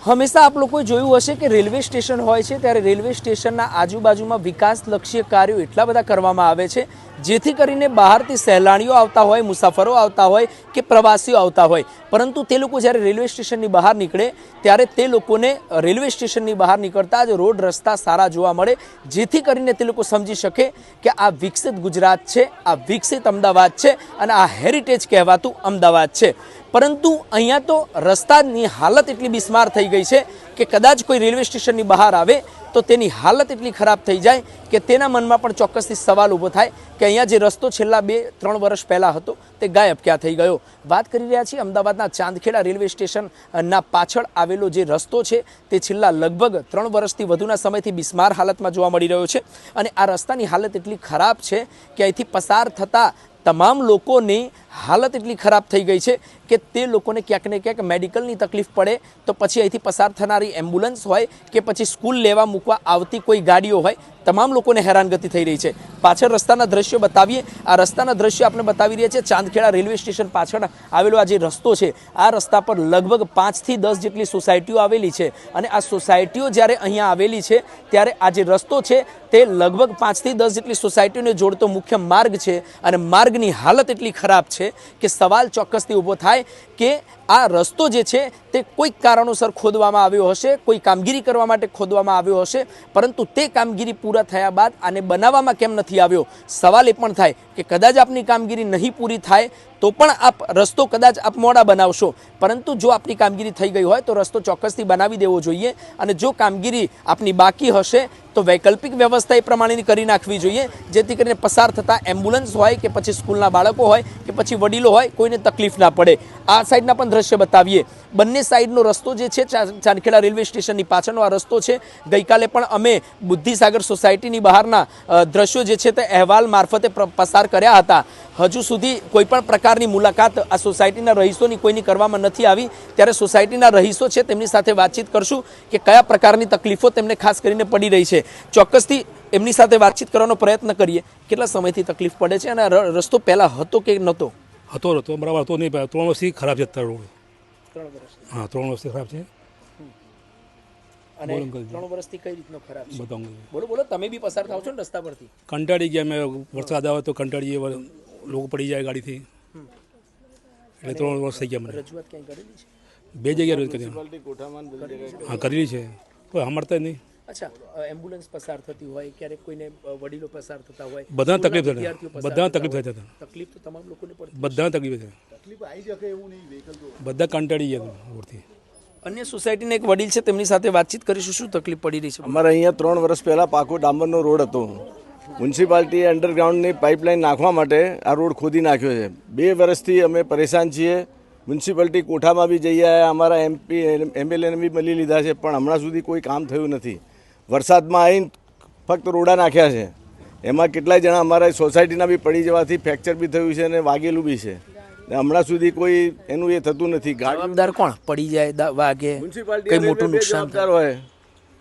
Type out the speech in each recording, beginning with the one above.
હંમેશા આપ લોકોએ જોયું હશે કે રેલવે સ્ટેશન હોય છે ત્યારે રેલવે સ્ટેશનના આજુબાજુમાં વિકાસલક્ષી કાર્યો એટલા બધા કરવામાં આવે છે જેથી કરીને બહારથી સહેલાણીઓ આવતા હોય, મુસાફરો આવતા હોય કે પ્રવાસીઓ આવતા હોય, પરંતુ તે લોકો જ્યારે રેલવે સ્ટેશનની બહાર નીકળે ત્યારે તે લોકોને રેલવે સ્ટેશનની બહાર નીકળતા જ રોડ રસ્તા સારા જોવા મળે, જેથી કરીને તે લોકો સમજી શકે કે આ વિકસિત ગુજરાત છે, આ વિકસિત અમદાવાદ છે અને આ હેરિટેજ કહેવાતું અમદાવાદ છે. પરંતુ અહીંયા તો રસ્તાની હાલત એટલી બિસ્માર થઈ ગઈ છે કે કદાચ કોઈ રેલવે સ્ટેશનની બહાર આવે તો તેની હાલત એટલી ખરાબ થઈ જાય કે તેના મનમાં પણ ચોક્કસથી સવાલ ઊભો થાય કે અહીંયા જે રસ્તો છેલ્લા 2-3 વર્ષ પહેલાં હતો તે ગાયબ ક્યાં થઈ ગયો. વાત કરી રહ્યા છીએ અમદાવાદના ચાંદખેડા રેલવે સ્ટેશનના પાછળ આવેલો જે રસ્તો છે તે છેલ્લા લગભગ 3 વર્ષથી વધુના સમયથી બિસ્માર હાલતમાં જોવા મળી રહ્યો છે અને આ રસ્તાની હાલત એટલી ખરાબ છે કે અહીંથી પસાર થતા તમામ લોકોની હાલત એટલી ખરાબ થઈ ગઈ છે કે તે લોકોને ક્યાંક ને ક્યાંક મેડિકલની તકલીફ પડે તો પછી અહીંથી પસાર થનારી એમ્બ્યુલન્સ હોય કે પછી સ્કૂલ લેવા મૂકવા આવતી કોઈ ગાડીઓ હોય, તમામ લોકોને હેરાનગતિ થઈ રહી છે. પાછળ રસ્તાના દ્રશ્યો બતાવીએ. આ રસ્તાના દ્રશ્યો આપણે બતાવી રહ્યા છે. ચાંદખેડા રેલવે સ્ટેશન પાછળ આવેલો આ જે રસ્તો છે, આ રસ્તા પર લગભગ 5 થી 10 જેટલી સોસાયટીઓ આવેલી છે અને આ સોસાયટીઓ જ્યારે અહીંયા આવેલી છે ત્યારે આ જે રસ્તો છે તે લગભગ 5 થી 10 જેટલી સોસાયટીઓને જોડતો મુખ્ય માર્ગ છે અને માર્ગની હાલત એટલી ખરાબ છે કે સવાલ ચોક્કસથી ઊભો થાય કે આ રસ્તો જે છે તે કોઈક કારણોસર ખોદવામાં આવ્યો હશે, કોઈ કામગીરી કરવા માટે ખોદવામાં આવ્યો હશે, પરંતુ તે કામગીરી પૂરા થયા બાદ આને બનાવવામાં કેમ નથી આવ્યો. સવાલ એ પણ થાય કે કદાચ આપની કામગીરી નહીં પૂરી થાય તો પણ આપ રસ્તો કદાચ આપ મોડા બનાવશો, પરંતુ જો આપની કામગીરી થઈ ગઈ હોય તો રસ્તો ચોક્કસથી બનાવી દેવો જોઈએ અને જો કામગીરી આપની બાકી હશે તો વૈકલ્પિક વ્યવસ્થા એ પ્રમાણેની કરી નાખવી જોઈએ જેથી કરીને પસાર થતા એમ્બ્યુલન્સ હોય કે પછી સ્કૂલના બાળકો હોય કે પછી વડીલો હોય કોઈને તકલીફ ના પડે. આ સાઈડના પણ દ્રશ્ય બતાવીએ. બંને સાઈડનો રસ્તો જે છે ચાંદખેડા રેલવે સ્ટેશનની પાછળનો આ રસ્તો છે. ગઈકાલે પણ અમે બુદ્ધિસાગર સોસાયટીની બહારના દ્રશ્યો જે છે તે અહેવાલ મારફતે પસાર કર્યા હતા. હજુ સુધી કોઈ પણ પ્રકારની મુલાકાત આ સોસાયટીના રહીશોની કોઈની કરવામાં નથી આવી, ત્યારે સોસાયટીના રહીશો છે તેમની સાથે વાતચીત કરશું કે કયા પ્રકારની તકલીફો તેમને ખાસ કરીને પડી રહી છે. ચોક્કસથી એમની સાથે વાતચીત કરવાનો પ્રયત્ન કરીએ. કેટલા સમયથી તકલીફ પડે છે અને રસ્તો પહેલાં હતો કે નહોતો? હતો બરાબર, હતો નહીં. 3 વર્ષથી ખરાબ છે અત્યારે રોડ. 3 વર્ષ? હા, 3 વર્ષથી ખરાબ છે. અને 3 વર્ષથી કઈ રીતનો ખરાબ છે? બોલો બોલો, તમે બી પસાર થાવ છો ને રસ્તા પરથી? કંટાળી ગયા અમે. વરસાદ આવે તો કંટાળીએ, લોકો પડી જાય ગાડીથી, એટલે 3 વર્ષ થઈ ગયા મને. રજૂઆત ક્યાંય કરેલી છે? 2 જગ્યાએ કરી. હા, કરેલી છે, કોઈ સાંભળતા નહીં. અચ્છા, એમ્બ્યુલન્સ પસાર થતી હોય, ક્યારેક કોઈને વડીલો પસાર થતા હોય, બધાને તકલીફ થાય. બધાને તકલીફ થાય. તકલીફ તો તમામ લોકોને પડતી. બધાને તકલીફ થાય. બધા કંટાળી ગયા રોડથી. અન્ય સોસાયટીના એક વડીલ છે, તેમની સાથે વાતચીત કરીશું. શું તકલીફ પડી રહી છે? અમારે અહીંયા 3 વર્ષ પહેલાં પાકો ડાંબરનો રોડ હતો. મ્યુનિસિપાલિટીએ અંડરગ્રાઉન્ડની પાઇપલાઇન નાખવા માટે આ રોડ ખોદી નાખ્યો છે. 2 વર્ષથી અમે પરેશાન છીએ. મ્યુનિસિપાલિટી કોઠામાં બી જઈ આવ્યા, અમારા MP MLAને બી મળી લીધા છે, પણ હમણાં સુધી કોઈ કામ થયું નથી. વરસાદમાં આવીને ફક્ત રોડા નાખ્યા છે. એમાં કેટલાય જણા અમારા સોસાયટીના બી પડી જવાથી ફ્રેક્ચર બી થયું છે અને વાગેલું બી છે. હમણાં સુધી કોઈ એનું એ થતું નથી. જવાબદાર કોણ? પડી જાય, વાગે, કઈ મોટું નુકસાન હોય,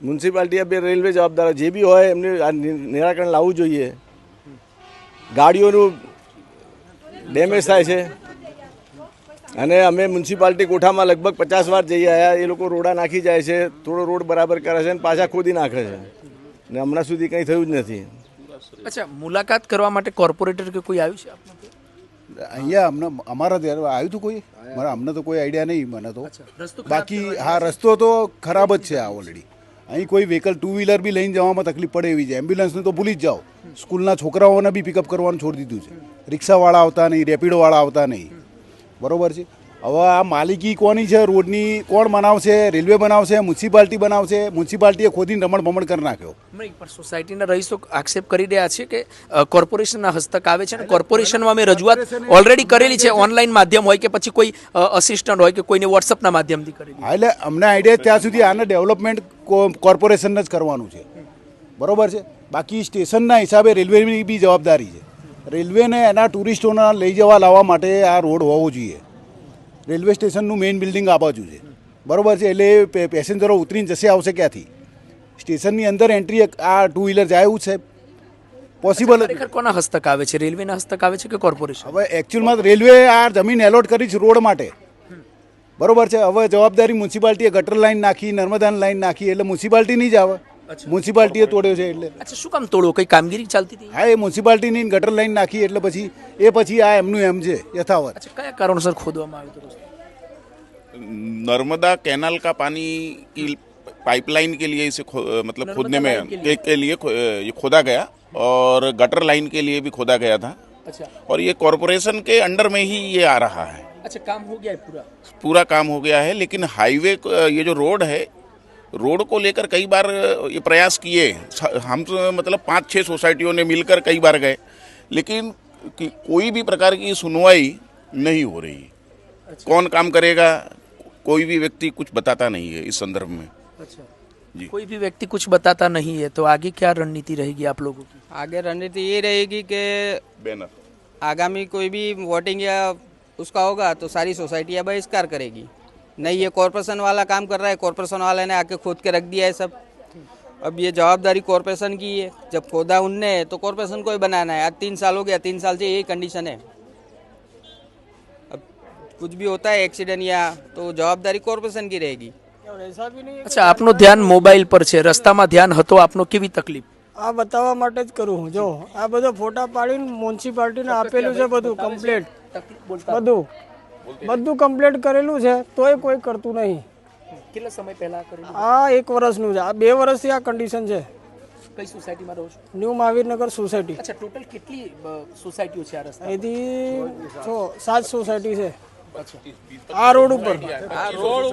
મ્યુનિસિપાલિટી બે રેલવે જવાબદાર જે બી હોય એમને આ નિરાકરણ લાવવું જોઈએ. ગાડીઓનું ડેમેજ થાય છે અને અમે મ્યુનિસિપાલિટી કોઠામાં લગભગ 50 વાર જઈ આવ્યા. એ લોકો રોડા નાખી જાય છે, થોડો રોડ બરાબર કરે છે અને પાછા ખોદી નાખે છે ને હમણાં સુધી કંઈ થયું જ નથી. અચ્છા, મુલાકાત કરવા માટે કોર્પોરેટર કે કોઈ આવ્યું છે અહીંયા? અમને અમારા ત્યાં આવ્યું હતું કોઈ? અમને તો કોઈ આઈડિયા નહીં મને તો. બાકી હા, રસ્તો તો ખરાબ જ છે આ ઓલરેડી. અહીં કોઈ વ્હીકલ 2 વ્હીલર બી લઈને જવામાં તકલીફ પડે એવી છે. એમ્બ્યુલન્સને તો ભૂલી જ જાઓ. સ્કૂલના છોકરાઓને બી પિકઅપ કરવાનું છોડી દીધું છે. રિક્ષાવાળા આવતા નહીં, રેપિડોવાળા આવતા નહીં. બરોબર છે. હવે આ માલિકી કોની છે રોડની? કોણ બનાવશે? રેલવે બનાવશે? મ્યુનિસિપાલિટી બનાવશે? મ્યુનિસિપાલિટીએ ખોદીને રમણ ભમણ કરી નાખ્યો. પણ સોસાયટીના રહીશો આક્ષેપ કરી રહ્યા છે કે કોર્પોરેશનના હસ્તક આવે છે અને કોર્પોરેશનમાં અમે રજૂઆત ઓલરેડી કરેલી છે. ઓનલાઈન માધ્યમ હોય કે પછી કોઈ અસિસ્ટન્ટ હોય કે કોઈને વોટ્સઅપના માધ્યમથી કરેલી. હા, એટલે અમને આઈડિયા ત્યાં સુધી આને ડેવલપમેન્ટ કોર્પોરેશનને જ કરવાનું છે. બરોબર છે. બાકી સ્ટેશનના હિસાબે રેલવેની બી જવાબદારી છે. રેલવેને એના ટુરિસ્ટોને લઈ જવા લાવવા માટે આ રોડ હોવો જોઈએ. રેલવે સ્ટેશનનું મેઇન બિલ્ડિંગ આ બાજુ છે. બરોબર છે. એટલે પેસેન્જરો ઉતરીને જશે આવશે ક્યાંથી? સ્ટેશનની અંદર એન્ટ્રી આ 2 વ્હીલર જાય એવું છે પોસિબલ? ખરેખર કોના હસ્તક આવે છે? રેલવેના હસ્તક આવે છે કે કોર્પોરેશન? હવે એકચ્યુઅલમાં રેલવે આ જમીન એલોટ કરી છે રોડ માટે. બરોબર છે. હવે જવાબદારી મ્યુનિસિપાલિટીએ ગટર લાઈન નાખી, નર્મદાની લાઈન નાખી, એટલે મ્યુનિસિપાલિટી નહીં જ આવે. મ્યુનિસિપાલિટીએ તોડ્યો છે એટલે. અચ્છા, શું કામ તોડો? કઈ કામગીરી ચાલતી હતી? હા, એ મ્યુનિસિપાલિટીની ગટર લાઈન નાખી એટલે પછી આ એમનું એમ છે યથાવત. અચ્છા, કયા કારણોસર ખોદવામાં આવ્યું હતું રસ્તો? नर्मदा कैनाल का पानी की पाइपलाइन के लिए इसे मतलब खोदने में के लिए ये खोदा गया और गटर लाइन के लिए भी खोदा गया था अच्छा, और ये कॉरपोरेशन के अंडर में ही ये आ रहा है. अच्छा, काम हो गया है पूरा? पूरा काम हो गया है, लेकिन हाईवे ये जो रोड है, रोड को लेकर कई बार ये प्रयास किए हम, मतलब 5-6 सोसाइटियों ने मिलकर कई बार गए, लेकिन कोई भी प्रकार की सुनवाई नहीं हो रही. कौन काम करेगा, कोई भी व्यक्ति कुछ बताता नहीं है इस संदर्भ में. अच्छा जी. कोई भी व्यक्ति कुछ बताता नहीं है, तो आगे क्या रणनीति रहेगी आप लोगों की? आगे रणनीति ये रहेगी कि बैनर आगामी कोई भी वोटिंग या उसका होगा तो सारी सोसाइटियाँ बहिष्कार करेगी. नहीं, ये कॉरपोरेशन वाला काम कर रहा है, कॉरपोरेशन वाले ने आके खोद के रख दिया है सब. अब ये जवाबदारी कॉरपोरेशन की है. जब खोदा उनने है तो कॉरपोरेशन को ही बनाना है. आज 3 साल हो गया, 3 साल से यही कंडीशन है. अब कुछ भी होता है एक्सीडेंट या तो जवाबदारी कॉरपोरेशन की रहेगी. અચ્છા, આપનું ધ્યાન મોબાઈલ પર છે, રસ્તામાં ધ્યાન હતો આપનો. કેવી તકલીફ? આ બતાવવા માટે જ કરું હું. જો આ બધો ફોટા પાડીને મ્યુનિસિપાલિટીને આપેલું છે, બધું કમ્પ્લીટ, બધું કમ્પ્લીટ કરેલું છે, તોય કોઈ કરતું નહીં. કેટલા સમય પહેલા કરેલું? આ 1 વર્ષનું છે. આ 2 વર્ષથી આ કન્ડિશન છે. કઈ સોસાયટીમાં રહો છો? New Mahavir Nagar society. અચ્છા, ટોટલ કેટલી સોસાયટીઓ છે આ રસ્તા? અહીંથી 7 સોસાયટી છે આ રોડ ઉપર. આ રોડ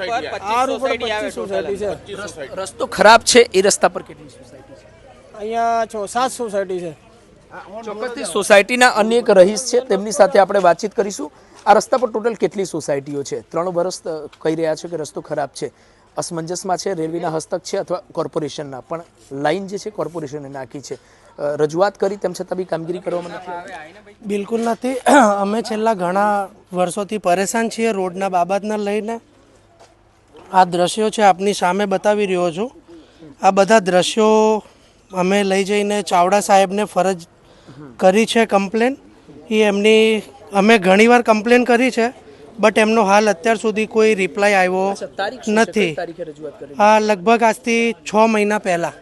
ઉપર 25 સોસાયટી છે. રસ્તો ખરાબ છે એ રસ્તા પર કેટલી સોસાયટી છે? અહીંયા 7 સોસાયટી છે. ચોક્કસથી સોસાયટીના અન્ય એક રહીશ છે, તેમની સાથે આપણે વાતચીત કરીશું. આ રસ્તા પર ટોટલ કેટલી સોસાયટીઓ છે? 3 વર્ષ કહી રહ્યા છે કે રસ્તો ખરાબ છે. અસમંજસમાં છે, રેલવેના હસ્તક છે અથવા કોર્પોરેશનના, પણ લાઈન જે છે કોર્પોરેશને નાખી છે. રજૂઆત કરી તેમ છતાં બી કામગીરી કરવામાં નથી આવી. બિલકુલ નથી. અમે છેલ્લા ઘણા વર્ષોથી પરેશાન છીએ રોડના બાબતને લઈને. આ દ્રશ્યો છે આપની સામે બતાવી રહ્યો છું. આ બધા દ્રશ્યો અમે લઈ જઈને ચાવડા સાહેબને ફરજ કરી છે કમ્પ્લેન. એમની અમે ઘણીવાર કમ્પ્લેન કરી છે, બટ એમનો હાલ અત્યાર સુધી કોઈ રિપ્લાય આવ્યો નથી. હા, લગભગ આજથી 6 મહિના પહેલાં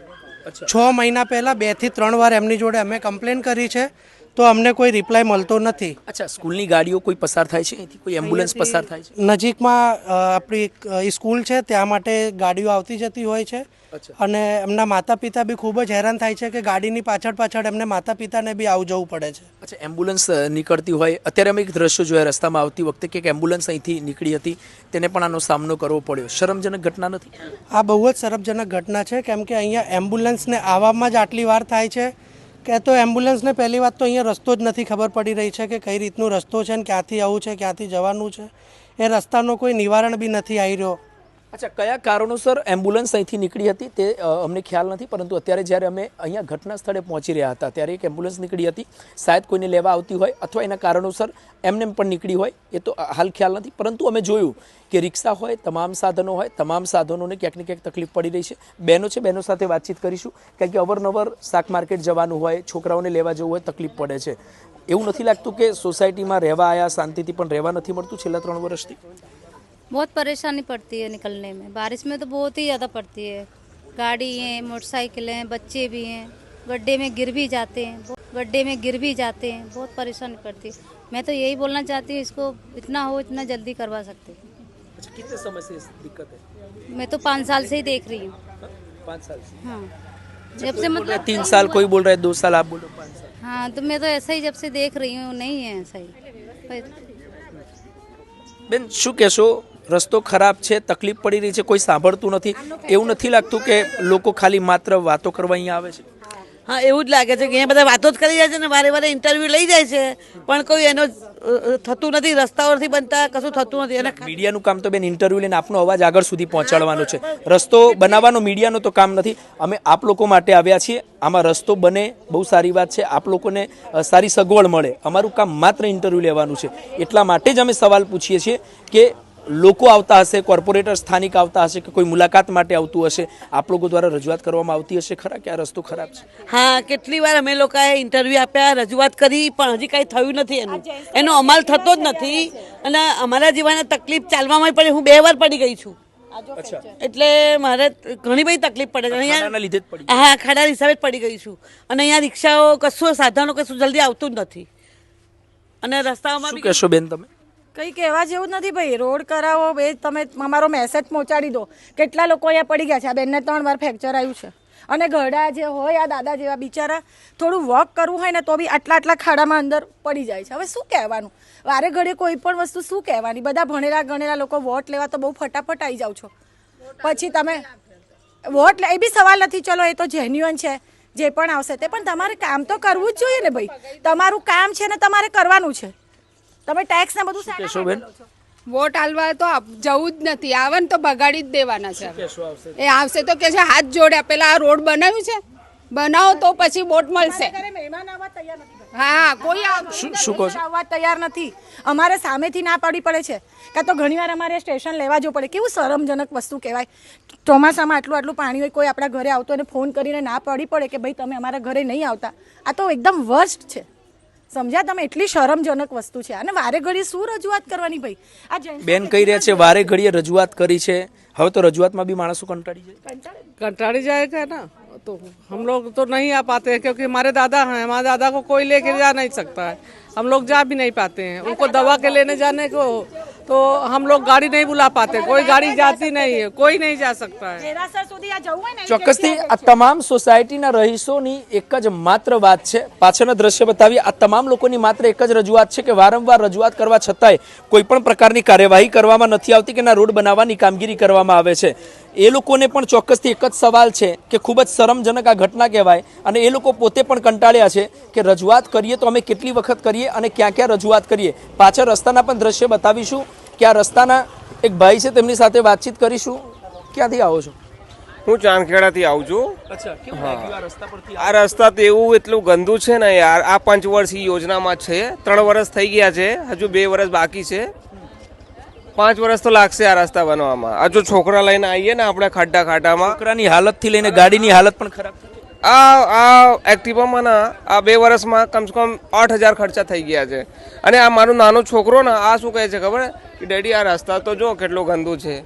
6 મહિના પહેલાં 2 થી 3 વાર એમની જોડે અમે કમ્પ્લેન કરી છે, તો અમને કોઈ રિપ્લાય મળતો નથી. અચ્છા, સ્કૂલની ગાડીઓ કોઈ પસાર થાય છે અહીંથી? કોઈ એમ્બ્યુલન્સ પસાર થાય છે? નજીકમાં આપણી સ્કૂલ છે, ત્યાં માટે ગાડીઓ આવતી જતી હોય છે. અને એમના માતા પિતા બી ખૂબ જ હેરાન થાય છે કે ગાડીની પાછળ એમને માતા પિતાને બી આવું જવું પડે છે. અચ્છા, એમ્બ્યુલન્સ નીકળતી હોય, અત્યારે અમે એક દ્રશ્ય જોયા રસ્તામાં આવતી વખતે કે એક એમ્બ્યુલન્સ અહીંથી નીકળી હતી, તેને પણ આનો સામનો કરવો પડ્યો. શરમજનક ઘટના નથી? આ બહુ જ શરમજનક ઘટના છે, કેમ કે અહીંયા એમ્બ્યુલન્સને આવવામાં જ આટલી વાર થાય છે કે તો એમ્બ્યુલન્સને પહેલી વાત તો અહીંયા રસ્તો જ નથી ખબર પડી રહી છે કે કઈ રીતનો રસ્તો છે ને ક્યાંથી આવવું છે, ક્યાંથી જવાનું છે. એ રસ્તાનો કોઈ નિવારણ બી નથી આવી રહ્યો. અચ્છા, કયા કારણોસર એમ્બ્યુલન્સ અહીંથી નીકળી હતી તે અમને ખ્યાલ નથી, પરંતુ અત્યારે જ્યારે અમે અહીંયા ઘટના સ્થળે પહોંચી રહ્યા હતા ત્યારે એક એમ્બ્યુલન્સ નીકળી હતી. શાયદ કોઈને લેવા આવતી હોય અથવા એના કારણોસર એમને પણ નીકળી હોય, એ તો હાલ ખ્યાલ નથી. પરંતુ અમે જોયું કે રિક્ષા હોય, તમામ સાધનો હોય, તમામ સાધનોને ક્યાંક ને ક્યાંક તકલીફ પડી રહી છે. બહેનો છે, બહેનો સાથે વાતચીત કરીશું, કારણ કે અવરનવર શાક માર્કેટ જવાનું હોય, છોકરાઓને લેવા જવું હોય, તકલીફ પડે છે. એવું નથી લાગતું કે સોસાયટીમાં રહેવા આવ્યા શાંતિથી પણ રહેવા નથી મળતું છેલ્લા 3 વર્ષથી? बहुत परेशानी पड़ती है निकलने में. बारिश में तो बहुत ही ज़्यादा पड़ती है. गाड़ी हैं, मोटरसाइकिल हैं, बच्चे भी हैं, गड्ढे में गिर भी जाते हैं, बहुत परेशानी पड़ती है. मैं तो यही बोलना चाहती हूँ, इसको इतना हो इतना जल्दी करवा सकते हैं. अच्छा, कितने समय से दिक्कत है? मैं तो 5 साल से ही देख रही हूँ. 5 साल से? हाँ, जब से मतलब 3 साल कोई बोल रहा है, 2 साल आप बोलो, 5 साल. हाँ, तो मैं तो ऐसा ही जब से देख रही हूँ, नहीं है ऐसा ही. બેન, શું કહેશો? રસ્તો ખરાબ છે, તકલીફ પડી રહી છે, કોઈ સાંભળતું નથી. એવું નથી લાગતું કે લોકો ખાલી માત્ર વાતો કરવા અહીંયા આવે છે? હા, એવું જ લાગે છે કે અહીંયા બધા વાતો જ કરી જાય છે ને વારે વારે ઇન્ટરવ્યૂ લઈ જાય છે, પણ કોઈ એનો થતું નથી. રસ્તાઓ નથી બનતા, કશું થતું નથી. અને મીડિયાનું કામ તો બેન ઇન્ટરવ્યૂ લઈને આપનો અવાજ આગળ સુધી પહોંચાડવાનો છે. રસ્તો બનાવવાનો મીડિયાનો તો કામ નથી. અમે આપ લોકો માટે આવ્યા છીએ. આમાં રસ્તો બને બહુ સારી વાત છે, આપ લોકોને સારી સગવડ મળે. અમારું કામ માત્ર ઇન્ટરવ્યૂ લેવાનું છે. એટલા માટે જ અમે સવાલ પૂછીએ છીએ કે લોકો આવતા હશે, કોર્પોરેટર સ્થાનિક આવતા હશે કે કોઈ મુલાકાત માટે આવતું હશે, આપ લોકો દ્વારા રજૂઆત કરવામાં આવતી હશે ખરા કે આ રસ્તો ખરાબ છે? હા, કેટલી વાર અમે લોકોએ ઇન્ટરવ્યૂ આપ્યા, રજૂઆત કરી, પણ હજી કાંઈ થયું નથી. એનો અમલ થતો જ નથી. અને અમારા જીવાને તકલીફ ચાલવામાં પડે. હું 2 વાર પડી ગઈ છું, એટલે મારે ઘણી બધી તકલીફ પડે છે ખાડાના લીધે જ પડી? હા, ખાડા હિસાબે જ પડી ગઈ છું. અને અહીંયા રિક્ષાઓ કશું સાધનો કશું જલ્દી આવતું જ નથી. અને રસ્તાઓમાં શું કહેશો બેન તમે? કંઈ કહેવા જેવું નથી ભાઈ. રોડ કરાવો એ તમે અમારો મેસેજ પહોંચાડી દો. કેટલા લોકો અહીંયા પડી ગયા છે. આ બેનને 3 વાર ફ્રેક્ચર આવ્યું છે. અને ઘરડા જે હોય, આ દાદા જેવા બિચારા, થોડું વોક કરવું હોય ને તો બી આટલા ખાડામાં અંદર પડી જાય છે. હવે શું કહેવાનું? વારે ઘડીએ કોઈ પણ વસ્તુ શું કહેવાની? બધા ભણેલા ગણેલા લોકો વોટ લેવા તો બહુ ફટાફટ આવી જાવ છો. પછી તમે વોટ એ બી સવાલ નથી. ચલો એ તો જેન્યુઅન છે, જે પણ આવશે તે, પણ તમારે કામ તો કરવું જ જોઈએ ને ભાઈ. તમારું કામ છે ને તમારે કરવાનું છે. તમે ટેક્સ ને બધું કહેશો બેન? વોટ આલવા તો જવું જ નથી. આવે ને તો બગાડી જ દેવાના છે. એ આવશે તો કે છે હાથ જોડે, પેલા આ રોડ બનાવ્યું છે, બનાવો તો પછી વોટ મળશે. હા, કોઈ આવવા તૈયાર નથી. અમારે સામેથી ના પાડવી પડે છે. કાં તો ઘણીવાર અમારે સ્ટેશન લેવા જવું પડે. કેવું શરમજનક વસ્તુ કહેવાય. ચોમાસામાં આટલું પાણી હોય, કોઈ આપણા ઘરે આવતો અને ફોન કરીને ના પાડવી પડે કે ભાઈ તમે અમારા ઘરે નહીં આવતા. આ તો એકદમ વર્સ્ટ છે. સમજ્યા તમે? એટલી શરમજનક વસ્તુ છે. અને વારે ઘડીએ શું રજૂઆત કરવાની ભાઈ? આ બેન કહી રહ્યા છે વારે ઘડીએ રજૂઆત કરી છે. હવે તો રજૂઆતમાં બી માણસો कंटाड़ी जाएगा ना, तो हम लोग तो नहीं आ पाते हैं क्योंकि हमारे दादा हैं. हमारे दादा को कोई लेके जा नहीं सकता है. हम लोग जा भी नहीं पाते हैं. उनको दवा के लेने जाने को तो हम लोग गाड़ी नहीं बुला पाते. कोई गाड़ी जाती नहीं है, कोई नहीं जा सकता है. ચોક્કસથી આ તમામ સોસાયટીના રહીશોની એક જ માત્ર વાત છે. પાછળના દ્રશ્ય બતાવી. આ તમામ લોકોની માત્ર એક જ રજૂઆત છે કે વારંવાર રજૂઆત કરવા છતાંય કોઈ પણ પ્રકારની કાર્યવાહી કરવામાં નથી આવતી કે ના રોડ બનાવવાની કામગીરી કરવામાં આવે છે. એ લોકોને પણ ચોક્કસથી એક જ સવાલ છે કે ખૂબ જ શરમજનક આ ઘટના કહેવાય. અને એ લોકો પોતે પણ કંટાળ્યા છે કે રજૂઆત કરીએ તો અમે કેટલી વખત કરીએ અને ક્યાં ક્યાં રજૂઆત કરીએ. પાછળ રસ્તાના પણ દ્રશ્ય બતાવીશું કે આ રસ્તાના એક ભાઈ છે, તેમની સાથે વાતચીત કરીશું. ક્યાંથી આવો છો? હું ચાંદખેડાથી આવું છું. અચ્છા, કેવું લાગ્યું આ રસ્તા પરથી? આ રસ્તા તો એવું એટલું ગંદુ છે ને યાર. આ 5 વર્ષની યોજનામાં છે. 3 વર્ષ થઈ ગયા છે, હજુ 2 વર્ષ બાકી છે. 5 વર્ષ તો લાગશે આ રસ્તા બનવામાં. હજુ છોકરા લઈને આવીએ ને આપણે ખાડામાં, છોકરાની હાલતથી લઈને ગાડીની હાલત પણ ખરાબ. આ એક્ટિવામાં ના આ 2 વર્ષમાં કમસે કમ 8,000 ખર્ચા થઈ ગયા છે. અને આ મારો નાનો છોકરો ને આ શું કહે છે ખબર કે ડેડી આ રસ્તા તો જો કેટલો ગંદુ છે.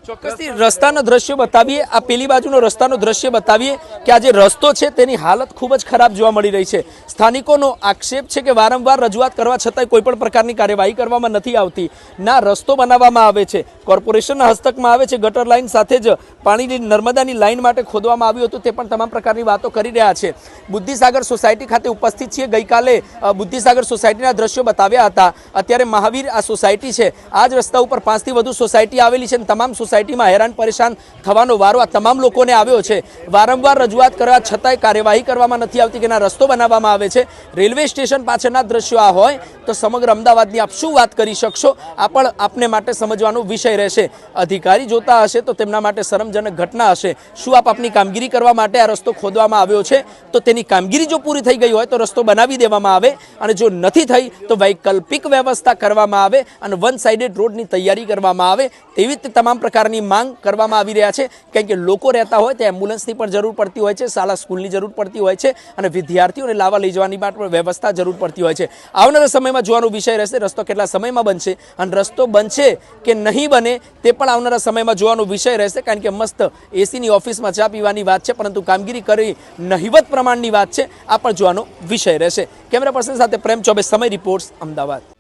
ચોક્કસથી રસ્તાનો દ્રશ્ય બતાવીએ. આ પેલી બાજુનો રસ્તાનો દ્રશ્ય બતાવીએ કે આ જે રસ્તો છે તેની હાલત ખૂબ જ ખરાબ જોવા મળી રહી છે. સ્થાનિકોનો આક્ષેપ છે કે વારંવાર રજૂઆત કરવા છતાંય કોઈ પણ પ્રકારની કાર્યવાહી કરવામાં નથી આવતી. ના રસ્તો બનાવવામાં આવે છે, કોર્પોરેશનના હસ્તકમાં આવે છે. ગટર લાઇન સાથે જ પાણીની નર્મદાની લાઇન માટે ખોદવામાં આવ્યું હતું, તે પણ તમામ પ્રકારની વાતો કરી રહ્યા છે. બુદ્ધિસાગર સોસાયટી ખાતે ઉપસ્થિત છીએ. ગઈકાલે બુદ્ધિસાગર સોસાયટીના દ્રશ્યો બતાવ્યા હતા. અત્યારે મહાવીર આ સોસાયટી છે. આ જ રસ્તા ઉપર 5 થી વધુ સોસાયટી આવેલી છે. તમામ સોસાયટીમાં હેરાન પરેશાન થવાનો વારો આ તમામ લોકોને આવ્યો છે. વારંવાર રજૂઆત કરવા છતાંય કાર્યવાહી કરવામાં નથી આવતી કે ના રસ્તો બનાવવામાં આવે છે. રેલવે સ્ટેશન પાછળના દ્રશ્યો આ હોય તો સમગ્ર અમદાવાદની આપ શું વાત કરી શકશો? આ પણ આપને માટે સમજવાનો વિષય રહેશે. અધિકારી જોતા હશે તો તેમના માટે શરમજનક ઘટના હશે. શું આપ આપની કામગીરી કરવા માટે આ રસ્તો ખોદવામાં આવ્યો છે તો તેની કામગીરી જો પૂરી થઈ ગઈ હોય તો રસ્તો બનાવી દેવામાં આવે, અને જો નથી થઈ તો વૈકલ્પિક વ્યવસ્થા કરવામાં આવે અને વન સાઇડેડ રોડની તૈયારી કરવામાં આવે. તેવી જ તમામ પ્રકારની માંગ કરવામાં આવી રહ્યા છે. કારણ કે લોકો રહેતા હોય તો એમ્બ્યુલન્સની પણ જરૂર પડતી હોય છે, શાળા સ્કૂલની જરૂર પડતી હોય છે, અને વિદ્યાર્થીઓને લાવવા લઈ જવાની પણ વ્યવસ્થા જરૂર પડતી હોય છે. આવનારા સમયમાં જોવાનો વિષય રહેશે રસ્તો કેટલા સમયમાં બનશે, અને રસ્તો બનશે કે નહીં બને તે પણ આવનારા સમયમાં જોવાનો વિષય રહેશે. કારણ કે મસ્ત એસીની ઓફિસમાં ચા પીવાની વાત છે, પરંતુ કામગીરી કરી નહિવત પ્રમાણની વાત છે. આ પણ જોવાનો વિષય રહેશે. કેમેરા પર્સન સાથે પ્રેમ ચોબે, સમય રિપોર્ટ્સ, અમદાવાદ.